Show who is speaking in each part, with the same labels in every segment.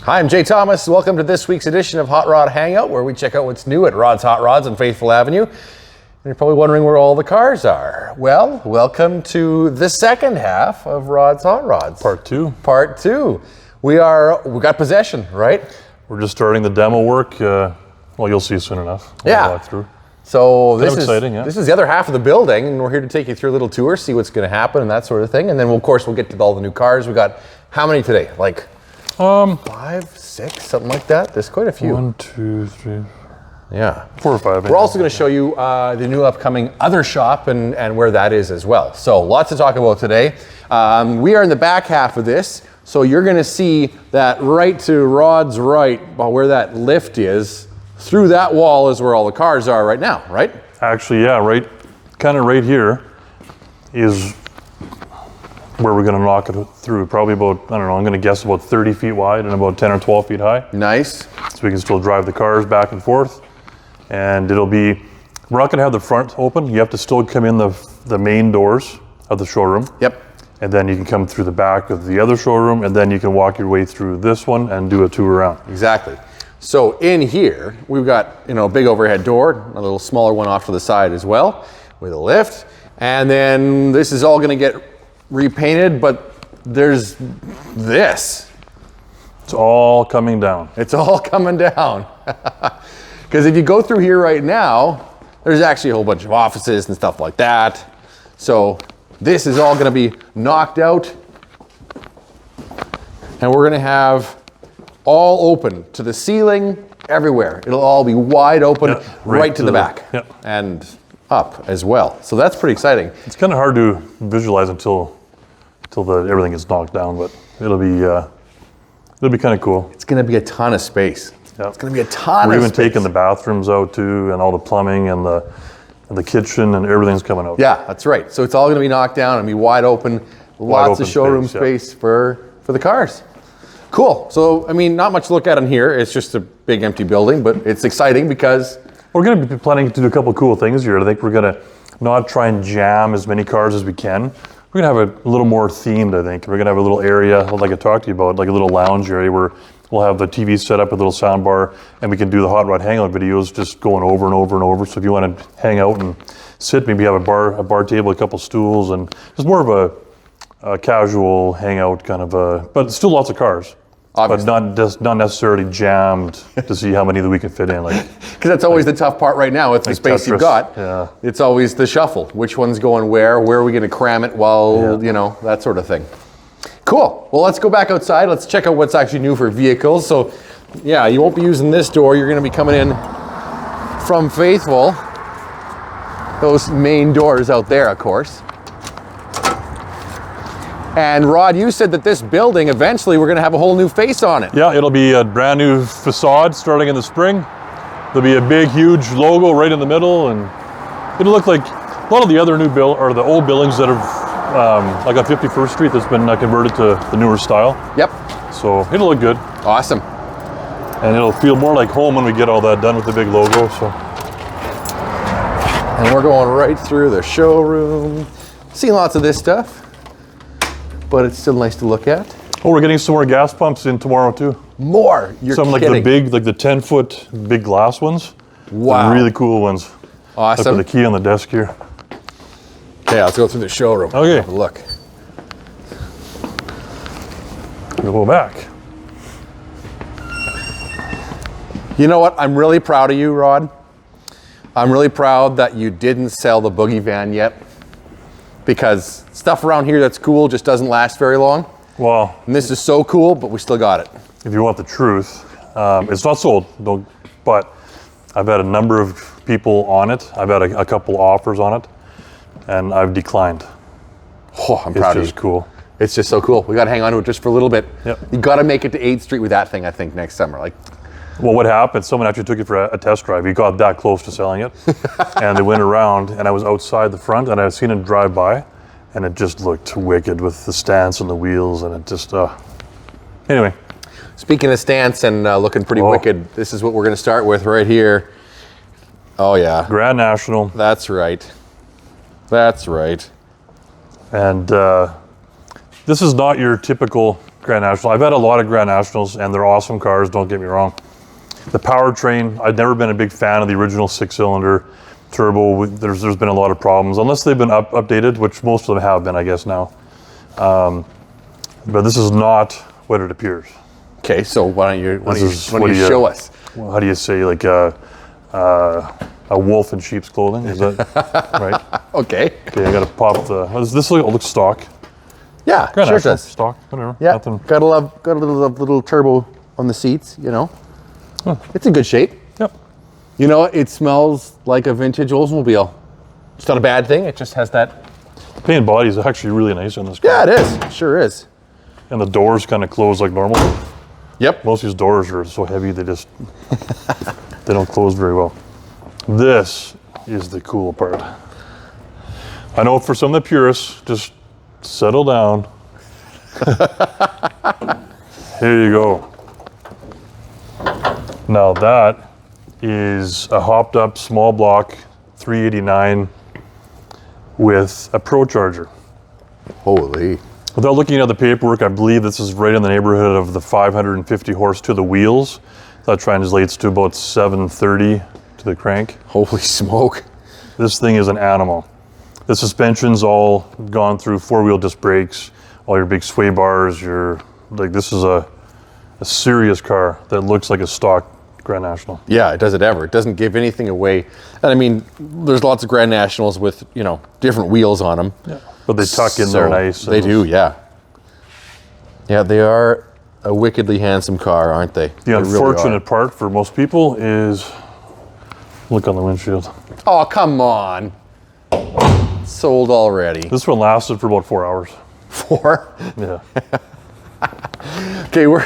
Speaker 1: Hi, I'm Jay Thomas. Welcome to this week's edition of Hot Rod Hangout, where we check out what's new at Rod's Hot Rods on Faithful Avenue. And you're probably wondering where all the cars are. Well, welcome to the second half of Rod's Hot Rods.
Speaker 2: Part two.
Speaker 1: Part two. We got possession, right?
Speaker 2: We're just starting the demo work. Well, you'll see soon enough.
Speaker 1: Yeah.
Speaker 2: Walk through.
Speaker 1: So
Speaker 2: Kind of exciting, yeah.
Speaker 1: This is the other half of the building, and we're here to take you through a little tour, see what's going to happen and that sort of thing. And then, of course, we'll get to all the new cars. We got how many today? Like 5, 6, something like that. There's quite a few.
Speaker 2: 1, 2, 3.
Speaker 1: Yeah.
Speaker 2: 4 or 5.
Speaker 1: We're also going to show you the new upcoming other shop and where that is as well. So lots to talk about today. We are in the back half of this. So you're going to see that right to Rod's right, where that lift is, through that wall is where all the cars are right now, right?
Speaker 2: Actually, yeah, right here is where we're going to knock it through. Probably about, I don't know, I'm going to guess about 30 feet wide and about 10 or 12 feet high.
Speaker 1: Nice.
Speaker 2: So we can still drive the cars back and forth. And it'll be, we're not going to have the front open. You have to still come in the main doors of the showroom.
Speaker 1: Yep.
Speaker 2: And then you can come through the back of the other showroom, and then you can walk your way through this one and do a tour around.
Speaker 1: Exactly. So in here, we've got, a big overhead door, a little smaller one off to the side as well, with a lift. And then this is all going to get repainted, but there's this.
Speaker 2: It's all coming down.
Speaker 1: It's all coming down. Because if you go through here right now, there's actually a whole bunch of offices and stuff like that. So this is all going to be knocked out, and we're going to have all open to the ceiling, everywhere. It'll all be wide open, right to the back, and up as well. So that's pretty exciting.
Speaker 2: It's kind of hard to visualize until everything is knocked down, but it'll be kind of cool.
Speaker 1: It's going to be a ton of space.
Speaker 2: Yeah.
Speaker 1: It's going to be a ton of space.
Speaker 2: We're even taking the bathrooms out too, and all the plumbing and the kitchen, and everything's coming out.
Speaker 1: Yeah, that's right. So it's all going to be knocked down and be wide open. Lots of showroom space for the cars. Cool. So, not much to look at in here. It's just a big empty building, but it's exciting because
Speaker 2: we're going to be planning to do a couple of cool things here. I think we're going to not try and jam as many cars as we can. We're going to have a little more themed, I think. We're going to have a little area, like I talked to you about, like a little lounge area where we'll have the TV set up, a little sound bar, and we can do the Hot Rod Hangout videos just going over and over and over. So if you want to hang out and sit, maybe have a bar table, a couple stools, and just more of a casual hangout kind of but still lots of cars. Obviously. But not necessarily jammed to see how many that we can fit in. Because
Speaker 1: that's always the tough part right now with the space you've got.
Speaker 2: Yeah.
Speaker 1: It's always the shuffle. Which one's going where are we going to cram it while, that sort of thing. Cool. Well, let's go back outside. Let's check out what's actually new for vehicles. So, yeah, you won't be using this door. You're going to be coming in from Faithful. Those main doors out there, of course. And Rod, you said that this building, eventually we're going to have a whole new face on it.
Speaker 2: Yeah, it'll be a brand new facade starting in the spring. There'll be a big, huge logo right in the middle, and it'll look like a lot of the other the old buildings that have, like on 51st Street, that's been converted to the newer style.
Speaker 1: Yep.
Speaker 2: So it'll look good.
Speaker 1: Awesome.
Speaker 2: And it'll feel more like home when we get all that done with the big logo. So.
Speaker 1: And we're going right through the showroom. Seeing lots of this stuff, but it's still nice to look at.
Speaker 2: Oh, we're getting some more gas pumps in tomorrow too.
Speaker 1: More? You're
Speaker 2: some
Speaker 1: kidding.
Speaker 2: Like the 10-foot big glass ones.
Speaker 1: Wow.
Speaker 2: The really cool ones.
Speaker 1: Awesome.
Speaker 2: Look for the key on the desk here.
Speaker 1: Okay, let's go through the showroom.
Speaker 2: Okay.
Speaker 1: Have a look.
Speaker 2: We'll go back.
Speaker 1: You know what? I'm really proud of you, Rod. I'm really proud that you didn't sell the boogie van yet, because stuff around here that's cool just doesn't last very long.
Speaker 2: Well,
Speaker 1: and this is so cool, but we still got it.
Speaker 2: If you want the truth, it's not sold, but I've had a number of people on it. I've had a couple offers on it, and I've declined.
Speaker 1: Oh, I'm proud of you.
Speaker 2: It's just cool.
Speaker 1: It's just so cool. We got to hang on to it just for a little bit.
Speaker 2: Yep.
Speaker 1: You got to make it to 8th Street with that thing, I think, next summer.
Speaker 2: Well, what happened, someone actually took it for a test drive. He got that close to selling it. And they went around, and I was outside the front, and I had seen him drive by, and it just looked wicked with the stance and the wheels, and it just, anyway.
Speaker 1: Speaking of stance and looking pretty wicked, this is what we're going to start with right here. Oh, yeah.
Speaker 2: Grand National.
Speaker 1: That's right. That's right.
Speaker 2: And this is not your typical Grand National. I've had a lot of Grand Nationals, and they're awesome cars, don't get me wrong. The powertrain, I've never been a big fan of the original 6-cylinder turbo. There's been a lot of problems, unless they've been updated, which most of them have been, I guess, now. But this is not what it appears.
Speaker 1: Okay, so why don't you show us?
Speaker 2: Well, how do you say, like a wolf in sheep's clothing? Is that right?
Speaker 1: Okay.
Speaker 2: Okay, I got to pop the. This looks stock.
Speaker 1: Yeah,
Speaker 2: Grand
Speaker 1: sure
Speaker 2: National,
Speaker 1: does.
Speaker 2: stock, whatever.
Speaker 1: Yeah,
Speaker 2: Nothing.
Speaker 1: got a little turbo on the seats. You know, it's in good shape.
Speaker 2: Yep.
Speaker 1: You know, it smells like a vintage Oldsmobile. It's not a bad thing. It just has that.
Speaker 2: The paint body is actually really nice on this car.
Speaker 1: Yeah, it is. It sure is.
Speaker 2: And the doors kind of close like normal.
Speaker 1: Yep.
Speaker 2: Most of these doors are so heavy they just they don't close very well. This is the cool part. I know for some of the purists, just settle down. Here you go. Now that is a hopped up small block 389 with a Pro Charger.
Speaker 1: Holy.
Speaker 2: Without looking at the paperwork, I believe this is right in the neighborhood of the 550 horse to the wheels. That translates to about 730 to the crank.
Speaker 1: Holy smoke.
Speaker 2: This thing is an animal. The suspension's all gone through 4-wheel disc brakes, all your big sway bars, this is a serious car that looks like a stock Grand National.
Speaker 1: Yeah, it does it ever. It doesn't give anything away. And I mean, there's lots of Grand Nationals with, you know, different wheels on them.
Speaker 2: Yeah. But they tuck in there nice.
Speaker 1: They do, yeah. Yeah, they are a wickedly handsome car, aren't they?
Speaker 2: The unfortunate part for most people is, look on the windshield.
Speaker 1: Oh, come on. Sold already.
Speaker 2: This one lasted for about 4 hours.
Speaker 1: 4?
Speaker 2: Yeah.
Speaker 1: Okay, we're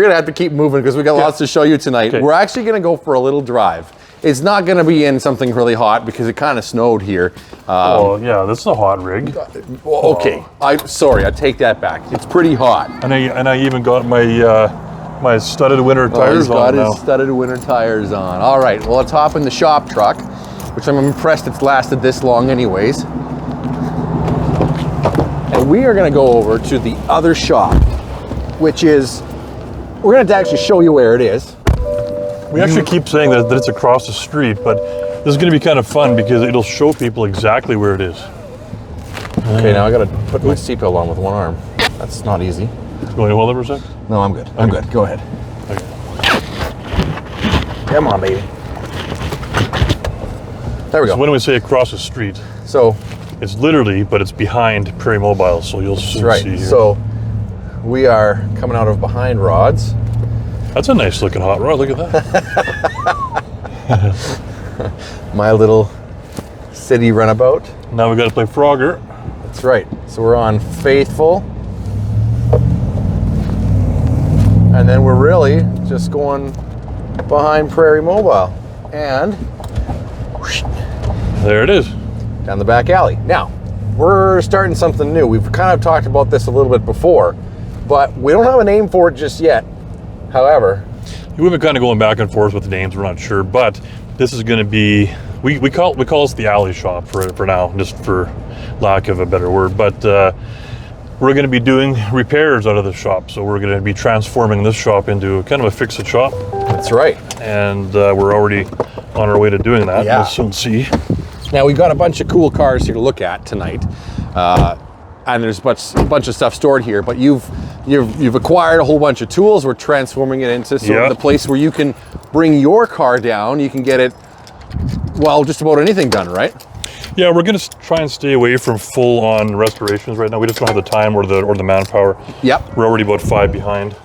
Speaker 1: gonna have to keep moving because we got lots to show you tonight.
Speaker 2: Okay.
Speaker 1: We're actually gonna go for a little drive. It's not gonna be in something really hot because it kind of snowed here.
Speaker 2: Oh yeah, this is a hot rig.
Speaker 1: Okay, sorry, I take that back. It's pretty hot.
Speaker 2: And I even got my my studded winter tires
Speaker 1: He's got
Speaker 2: on now.
Speaker 1: his studded winter tires on. All right, well, let's hop in the shop truck, which I'm impressed it's lasted this long anyways. And we are gonna go over to the other shop, which is, we're gonna have to actually show you where it is.
Speaker 2: We actually keep saying that it's across the street, but this is going to be kind of fun because it'll show people exactly where it is.
Speaker 1: Okay, now I gotta put my seatbelt on with one arm. That's not easy.
Speaker 2: You want to hold it for a sec?
Speaker 1: No, I'm good. I'm good. Go ahead.
Speaker 2: Okay.
Speaker 1: Come on, baby. There we
Speaker 2: So
Speaker 1: go.
Speaker 2: when we say across the street,
Speaker 1: So,
Speaker 2: it's literally, but it's behind Prairie Mobile, so you'll soon
Speaker 1: right.
Speaker 2: see here.
Speaker 1: So, we are coming out of behind Rod's.
Speaker 2: That's a nice looking hot rod. Look at that.
Speaker 1: My little city runabout.
Speaker 2: Now we got to play Frogger.
Speaker 1: That's right. So we're on Faithful. And then we're really just going behind Prairie Mobile. And whoosh,
Speaker 2: There it is.
Speaker 1: down the back alley. Now, we're starting something new. We've kind of talked about this a little bit before, but we don't have a name for it just yet. However,
Speaker 2: We've been kind of going back and forth with the names. We're not sure, but this is going to be we call this the alley shop for now, just for lack of a better word. But we're going to be doing repairs out of the shop, so we're going to be transforming this shop into kind of a fix-it shop.
Speaker 1: that's right.
Speaker 2: And we're already on our way to doing that.
Speaker 1: Yeah.
Speaker 2: We'll soon see.
Speaker 1: Now we've got a bunch of cool cars here to look at tonight, and there's a bunch of stuff stored here. But you've acquired a whole bunch of tools. We're transforming it into sort of the place where you can bring your car down. You can get it, well, just about anything done, right?
Speaker 2: Yeah, we're going to try and stay away from full-on restorations right now. We just don't have the time or the manpower.
Speaker 1: Yep.
Speaker 2: We're already about 5 behind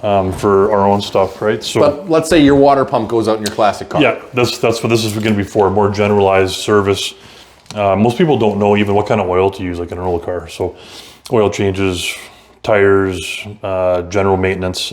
Speaker 2: for our own stuff, right? So.
Speaker 1: But let's say your water pump goes out in your classic car.
Speaker 2: Yeah, that's what this is going to be for, more generalized service. Most people don't know even what kind of oil to use, like in an old car. So oil changes, tires, general maintenance,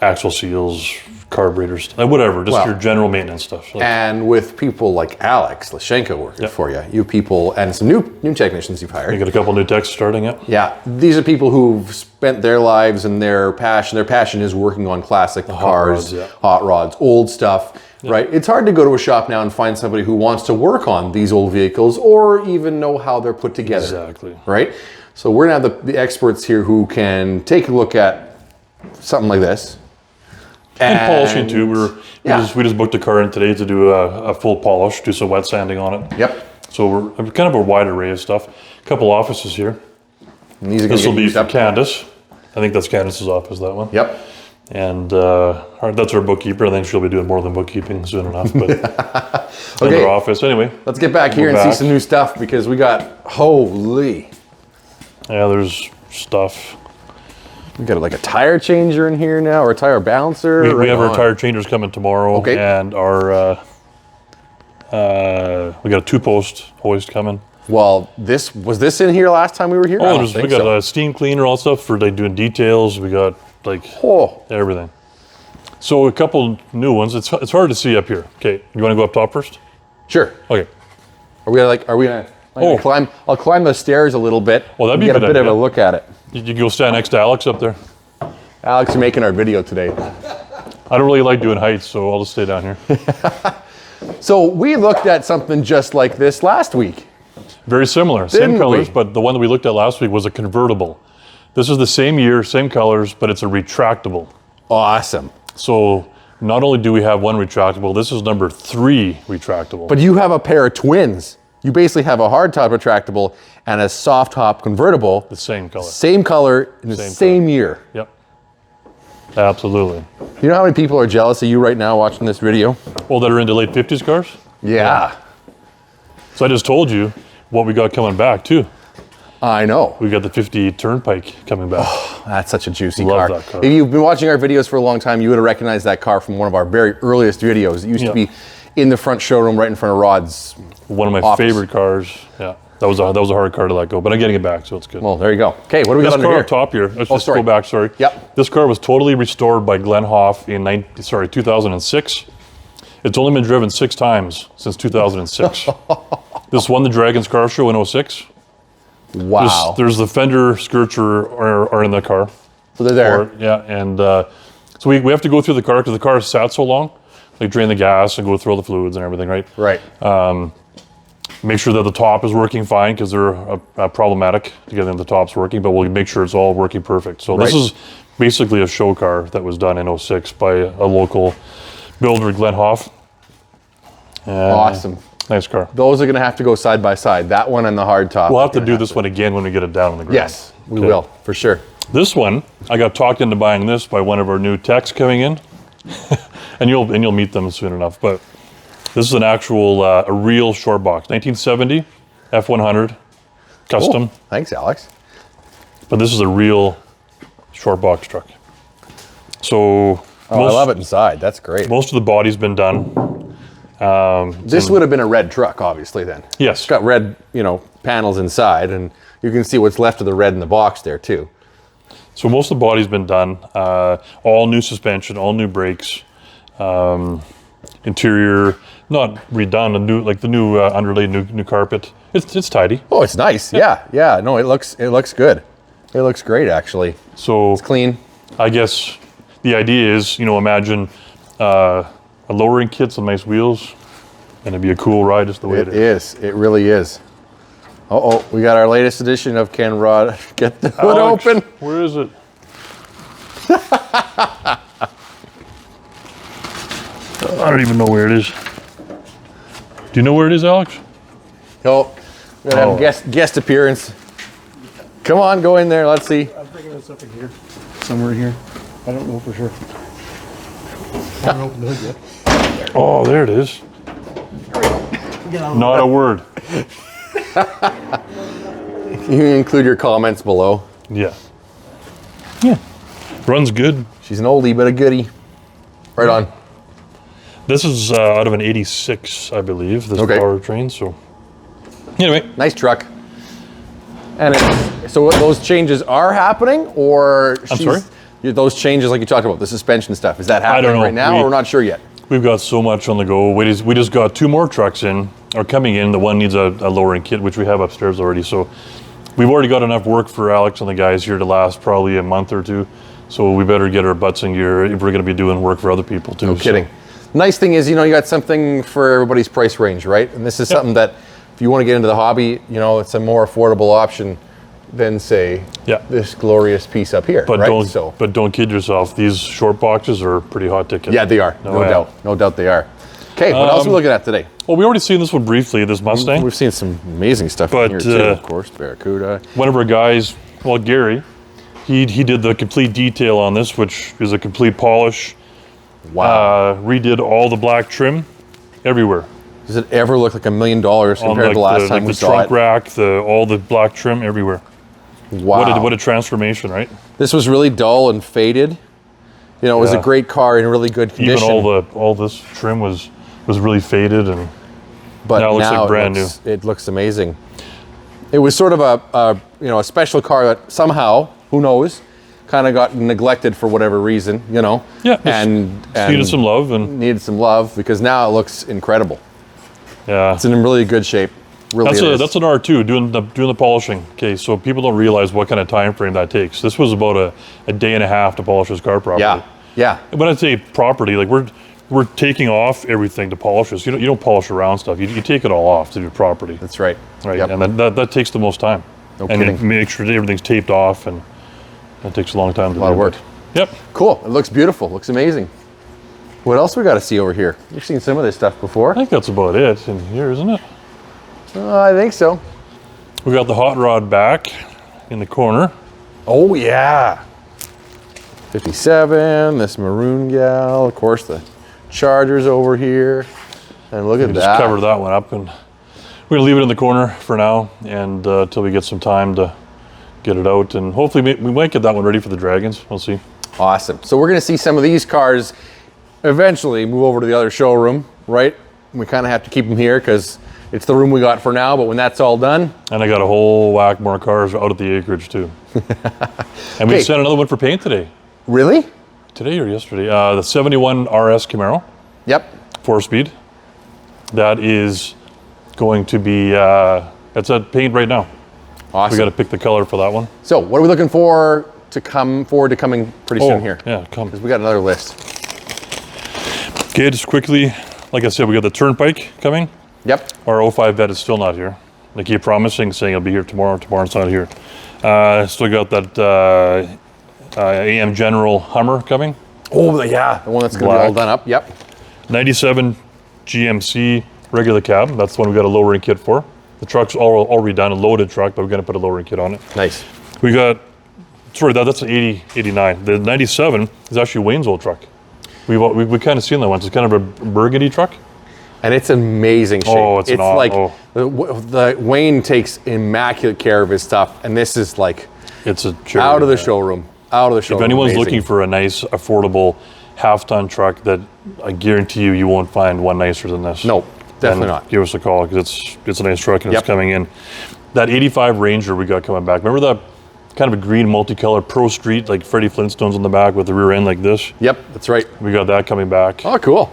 Speaker 2: axle seals, carburetors, whatever, just your general maintenance stuff. So
Speaker 1: And with people like Alex Lashenko working for you, you people, and some new technicians you've hired.
Speaker 2: you got a couple new techs starting up.
Speaker 1: Yeah, these are people who've spent their lives and their passion is working on classic cars, hot rods, old stuff, right? It's hard to go to a shop now and find somebody who wants to work on these old vehicles or even know how they're put together.
Speaker 2: Exactly.
Speaker 1: Right? So we're gonna have the experts here who can take a look at something like this.
Speaker 2: And polishing too. We just booked a car in today to do a full polish, do some wet sanding on it.
Speaker 1: Yep.
Speaker 2: So we're kind of a wide array of stuff. A couple offices here.
Speaker 1: And these are
Speaker 2: this will be for Candace. I think that's Candace's office, that one.
Speaker 1: Yep.
Speaker 2: And that's our bookkeeper. I think she'll be doing more than bookkeeping soon enough. But in
Speaker 1: okay.
Speaker 2: her office. Anyway.
Speaker 1: Let's get back here and see some new stuff because we got, holy.
Speaker 2: Yeah, there's stuff.
Speaker 1: We got like a tire changer in here now, or a tire balancer.
Speaker 2: We have our tire changers coming tomorrow.
Speaker 1: Okay.
Speaker 2: And our, we got a 2-post hoist coming.
Speaker 1: Well, was this in here last time we were here?
Speaker 2: Oh, we got a steam cleaner, all stuff for like doing details. We got like everything. So a couple new ones. It's hard to see up here. Okay, you want to go up top first?
Speaker 1: Sure.
Speaker 2: Okay.
Speaker 1: Are we gonna climb? I'll climb the stairs a little bit.
Speaker 2: Well, that'd be
Speaker 1: get
Speaker 2: a
Speaker 1: a bit of a look at it.
Speaker 2: You go stand next to Alex up there.
Speaker 1: Alex, you're making our video today.
Speaker 2: I don't really like doing heights, so I'll just stay down here.
Speaker 1: So we looked at something just like this last week.
Speaker 2: Very similar, same colors, but the one that we looked at last week was a convertible. This is the same year, same colors, but it's a retractable.
Speaker 1: Awesome.
Speaker 2: So not only do we have one retractable, this is number 3 retractable.
Speaker 1: But you have a pair of twins. You basically have a hard top retractable and a soft top convertible.
Speaker 2: The same color.
Speaker 1: Same color in the same year.
Speaker 2: Yep. Absolutely.
Speaker 1: You know how many people are jealous of you right now watching this video?
Speaker 2: Well, that are into late 50s cars?
Speaker 1: Yeah.
Speaker 2: So I just told you what we got coming back too.
Speaker 1: I know.
Speaker 2: We got the 50 Turnpike coming back.
Speaker 1: Oh, that's such a juicy
Speaker 2: Love
Speaker 1: car.
Speaker 2: that car.
Speaker 1: If you've been watching our videos for a long time, you would have recognized that car from one of our very earliest videos. It used to be in the front showroom right in front of Rod's
Speaker 2: one of my
Speaker 1: office.
Speaker 2: favorite cars. Yeah. That was a hard car to let go, but I'm getting it back, so it's good.
Speaker 1: Well, there you go. Okay, what do we got under here?
Speaker 2: This car up top here. Let's just go back, sorry.
Speaker 1: Yep.
Speaker 2: This car was totally restored by Glenn Hoff in 2006. It's only been driven 6 times since 2006. This won the Dragons Car Show in 06.
Speaker 1: Wow.
Speaker 2: There's the fender skirts are in the car.
Speaker 1: So they're there.
Speaker 2: And so we have to go through the car because the car has sat so long. Like drain the gas and go through all the fluids and everything, right?
Speaker 1: Right.
Speaker 2: Make sure that the top is working fine because they're problematic to get the tops working, but we'll make sure it's all working perfect. So this is basically a show car that was done in 06 by a local builder, Glenn Hoff.
Speaker 1: Awesome.
Speaker 2: Nice car.
Speaker 1: Those are going to have to go side by side. That one and the hard top.
Speaker 2: We'll have to do this one again when we get it down on the ground.
Speaker 1: Yes, we will, for sure.
Speaker 2: This one, I got talked into buying this by one of our new techs coming in. and you'll meet them soon enough. But this is an actual, a real short box. 1970 F100 custom.
Speaker 1: Cool. Thanks, Alex.
Speaker 2: But this is a real short box truck. So
Speaker 1: I love it inside. That's great.
Speaker 2: Most of the body's been done.
Speaker 1: This would have been a red truck, obviously, then.
Speaker 2: Yes.
Speaker 1: It's got red, panels inside, and you can see what's left of the red in the box there, too.
Speaker 2: So most of the body's been done. All new suspension, all new brakes. Interior, not redone, the new underlay, new carpet. It's tidy.
Speaker 1: Oh, it's nice. Yeah. No, it looks good. It looks great, actually.
Speaker 2: So
Speaker 1: it's clean.
Speaker 2: I guess the idea is, imagine a lowering kit, some nice wheels, and it'd be a cool ride just the way it is.
Speaker 1: It really is. We got our latest edition of Can Rod Get the Hood Open.
Speaker 2: Where is it? I don't even know where it is. Do you know where it is, Alex?
Speaker 1: Oh, we're gonna have guest appearance. Come on, go in there. Let's see.
Speaker 3: I'm thinking it's up in here, somewhere here. I don't know for sure. I haven't opened the hood yet.
Speaker 2: Oh, there it is. Not a word.
Speaker 1: You can include your comments below.
Speaker 2: Yeah. Runs good.
Speaker 1: She's an oldie but a goodie. Right on.
Speaker 2: This is out of an 86, I believe, this powertrain, so. Anyway.
Speaker 1: Nice truck. And so those changes are happening, or
Speaker 2: I'm sorry?
Speaker 1: Those changes like you talked about, the suspension stuff, is that happening right now, or we're not sure yet?
Speaker 2: We've got so much on the go. We just got 2 more trucks coming in. The one needs a lowering kit, which we have upstairs already. So we've already got enough work for Alex and the guys here to last probably a month or 2. So we better get our butts in gear if we're going to be doing work for other people too.
Speaker 1: No kidding. Nice thing is, you got something for everybody's price range, right? And this is something that if you want to get into the hobby, it's a more affordable option than say
Speaker 2: Yeah.
Speaker 1: this glorious piece up here,
Speaker 2: But
Speaker 1: right?
Speaker 2: don't kid yourself. These short boxes are pretty hot ticket.
Speaker 1: Yeah, they are. No doubt. No doubt they are. Okay, what else are we looking at today?
Speaker 2: Well, we already seen this one briefly. This Mustang.
Speaker 1: We've seen some amazing stuff
Speaker 2: But,
Speaker 1: in here too, of course. Barracuda.
Speaker 2: One of our guys, well, Gary, he did the complete detail on this, which is a complete polish.
Speaker 1: Wow.
Speaker 2: Redid all the black trim everywhere.
Speaker 1: Does it ever look like $1 million compared to the last time we
Speaker 2: the
Speaker 1: saw
Speaker 2: trunk
Speaker 1: it?
Speaker 2: rack, all the black trim everywhere.
Speaker 1: Wow.
Speaker 2: What a transformation, right?
Speaker 1: This was really dull and faded. You know, it was a
Speaker 2: Yeah.
Speaker 1: great car in really good condition.
Speaker 2: Even all this trim was really faded, and
Speaker 1: but
Speaker 2: now it looks like brand new.
Speaker 1: It looks amazing. It was sort of a special car that somehow, who knows, kind of got neglected for whatever reason, you know.
Speaker 2: Yeah,
Speaker 1: and
Speaker 2: needed some love, and
Speaker 1: needed some love because now it looks incredible.
Speaker 2: yeah,
Speaker 1: It's in really good shape. Really,
Speaker 2: that's an R2 doing the polishing. Okay, so people don't realize what kind of time frame that takes. This was about a day and a half to polish this car properly.
Speaker 1: Yeah.
Speaker 2: When I say property, like we're taking off everything to polish this. You don't polish around stuff. You take it all off to do property.
Speaker 1: That's right.
Speaker 2: Right,
Speaker 1: Yep.
Speaker 2: and that takes the most time.
Speaker 1: No
Speaker 2: and
Speaker 1: kidding.
Speaker 2: you make sure that everything's taped off, and that takes a long time to do.
Speaker 1: A lot of work.
Speaker 2: Yep.
Speaker 1: Cool. It looks beautiful. Looks amazing. What else we got to see over here? You've seen some of this stuff before.
Speaker 2: I think that's about it in here, isn't it?
Speaker 1: I think so.
Speaker 2: We got the hot rod back in the corner.
Speaker 1: Oh yeah. 57. This maroon gal. Of course, the Charger's over here. And look at
Speaker 2: Just
Speaker 1: that.
Speaker 2: cover that one up, and we're gonna leave it in the corner for now, and until we get some time to get it out, and hopefully we might get that one ready for the Dragons. We'll see.
Speaker 1: Awesome. So we're going to see some of these cars eventually move over to the other showroom, right? We kind of have to keep them here because it's the room we got for now, but when that's all done.
Speaker 2: And I got a whole whack more cars out at the acreage too. And we
Speaker 1: Okay.
Speaker 2: sent another one for paint today.
Speaker 1: Really?
Speaker 2: Today or yesterday? The 71 RS Camaro,
Speaker 1: Yep.
Speaker 2: 4-speed. That is going to be, it's at paint right now.
Speaker 1: Awesome.
Speaker 2: We got to pick the color for that one.
Speaker 1: So what are we looking for to come forward to coming pretty soon here?
Speaker 2: Yeah, come.
Speaker 1: Because we got another list.
Speaker 2: Okay, just quickly, like I said, we got the Turnpike coming.
Speaker 1: Yep.
Speaker 2: Our 05 vet is still not here. They keep promising, saying it'll be here tomorrow. Tomorrow's not here. Still got that AM General Hummer coming.
Speaker 1: Oh, yeah. The one that's going to be all done up. Yep.
Speaker 2: 97 GMC regular cab. That's the one we got a lowering kit for. The truck's already done, a loaded truck, but we're going to put a lowering kit on it.
Speaker 1: Nice.
Speaker 2: We got, sorry, that's an 89. The 97 is actually Wayne's old truck. We kind of seen that once. It's kind of a burgundy truck.
Speaker 1: And it's amazing shape.
Speaker 2: Oh, it's not.
Speaker 1: like
Speaker 2: Oh.
Speaker 1: the Wayne takes immaculate care of his stuff, and this is like
Speaker 2: It's a cherry.
Speaker 1: out of the showroom. Out of the showroom.
Speaker 2: If anyone's
Speaker 1: Amazing.
Speaker 2: looking for a nice, affordable half-ton truck, that I guarantee you won't find one nicer than this.
Speaker 1: No, definitely
Speaker 2: then
Speaker 1: not.
Speaker 2: Give us a call because it's a nice truck and
Speaker 1: Yep.
Speaker 2: it's coming in. That 85 Ranger we got coming back. Remember that kind of a green multicolor Pro Street, like Freddie Flintstone's on the back with the rear end like this?
Speaker 1: Yep, that's right.
Speaker 2: We got that coming back.
Speaker 1: Oh, cool.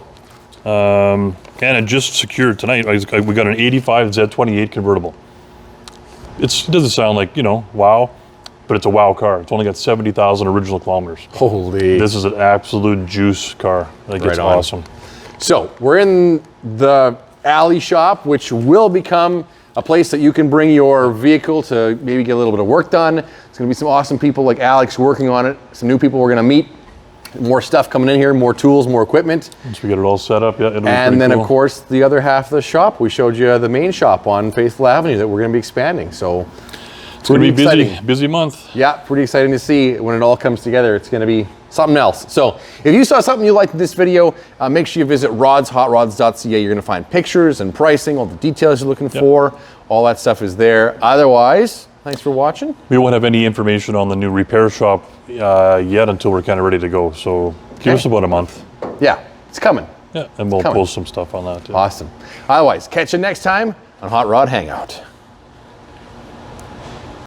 Speaker 2: And it just secured tonight. We got an 85 Z28 convertible. It doesn't sound like, wow, but it's a wow car. It's only got 70,000 original kilometers.
Speaker 1: Holy.
Speaker 2: This is an absolute juice car. Like,
Speaker 1: Right
Speaker 2: it's
Speaker 1: on.
Speaker 2: awesome.
Speaker 1: So we're in the alley shop, which will become a place that you can bring your vehicle to maybe get a little bit of work done. It's going to be some awesome people like Alex working on it. Some new people we're going to meet. More stuff coming in here, more tools, more equipment.
Speaker 2: Once we get it all set up, yeah, it'll be
Speaker 1: And
Speaker 2: pretty
Speaker 1: then,
Speaker 2: cool.
Speaker 1: of course, the other half of the shop. We showed you the main shop on Faithful Avenue that we're going to be expanding. So
Speaker 2: it's going to be busy month.
Speaker 1: Yeah, pretty exciting to see when it all comes together. It's going to be something else. So if you saw something you liked in this video, make sure you visit rodshotrods.ca. You're going to find pictures and pricing, all the details you're looking for. All that stuff is there. Otherwise, thanks for watching.
Speaker 2: We won't have any information on the new repair shop yet until we're kind of ready to go. So give us about a month.
Speaker 1: Yeah, it's coming.
Speaker 2: Yeah, and we'll
Speaker 1: coming.
Speaker 2: post some stuff on that too.
Speaker 1: Awesome. Otherwise, catch you next time on Hot Rod Hangout.